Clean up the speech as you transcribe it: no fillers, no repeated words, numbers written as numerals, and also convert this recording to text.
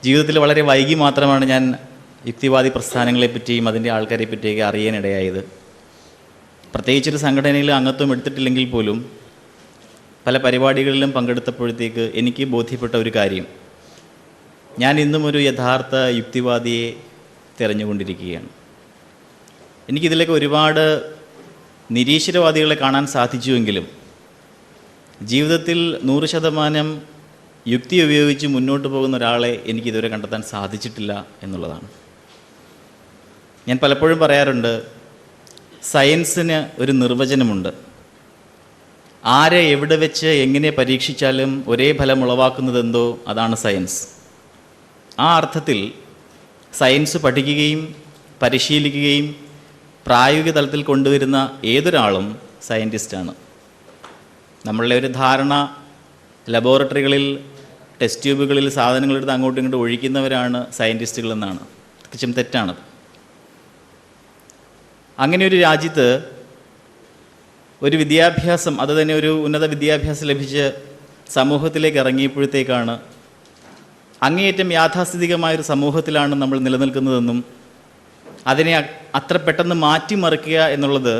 ജീവിതത്തിൽ വളരെ വൈകി മാത്രമാണ് ഞാൻ യുക്തിവാദി പ്രസ്ഥാനങ്ങളെപ്പറ്റിയും അതിൻ്റെ ആൾക്കാരെ പറ്റിയൊക്കെ അറിയാനിടയായത്. പ്രത്യേകിച്ചൊരു സംഘടനയിൽ അംഗത്വം എടുത്തിട്ടില്ലെങ്കിൽ പോലും പല പരിപാടികളിലും പങ്കെടുത്തപ്പോഴത്തേക്ക് എനിക്ക് ബോധ്യപ്പെട്ട ഒരു കാര്യം, ഞാൻ ഇന്നും ഒരു യഥാർത്ഥ യുക്തിവാദിയെ തിരഞ്ഞുകൊണ്ടിരിക്കുകയാണ്. എനിക്കിതിലൊക്കെ ഒരുപാട് നിരീശ്വരവാദികളെ കാണാൻ സാധിച്ചുവെങ്കിലും ജീവിതത്തിൽ 100% യുക്തി ഉപയോഗിച്ച് മുന്നോട്ട് പോകുന്ന ഒരാളെ എനിക്കിതുവരെ കണ്ടെത്താൻ സാധിച്ചിട്ടില്ല എന്നുള്ളതാണ്. ഞാൻ പലപ്പോഴും പറയാറുണ്ട്, സയൻസിന് ഒരു നിർവചനമുണ്ട്. ആരെ എവിടെ വെച്ച് എങ്ങനെ പരീക്ഷിച്ചാലും ഒരേ ഫലം ഉളവാക്കുന്നതെന്തോ അതാണ് സയൻസ്. ആ അർത്ഥത്തിൽ സയൻസ് പഠിക്കുകയും പരിശീലിക്കുകയും പ്രായോഗിക തലത്തിൽ കൊണ്ടുവരുന്ന ഏതൊരാളും സയൻറ്റിസ്റ്റാണ്. നമ്മളുടെ ഒരു ധാരണ ലബോറട്ടറികളിൽ ടെസ്റ്റ് ട്യൂബുകളിൽ സാധനങ്ങളെടുത്ത് അങ്ങോട്ടും ഇങ്ങോട്ടും ഒഴിക്കുന്നവരാണ് സയൻറ്റിസ്റ്റുകളെന്നാണ്. തികച്ചും തെറ്റാണത്. അങ്ങനെ ഒരു രാജ്യത്ത് ഒരു വിദ്യാഭ്യാസം, അത് തന്നെ ഒരു ഉന്നത വിദ്യാഭ്യാസം ലഭിച്ച് സമൂഹത്തിലേക്ക് ഇറങ്ങിയപ്പോഴത്തേക്കാണ് അങ്ങേയറ്റം യാഥാസ്ഥിതികമായൊരു സമൂഹത്തിലാണ് നമ്മൾ നിലനിൽക്കുന്നതെന്നും അതിനെ അത്ര പെട്ടെന്ന് മാറ്റിമറിക്കുക എന്നുള്ളത്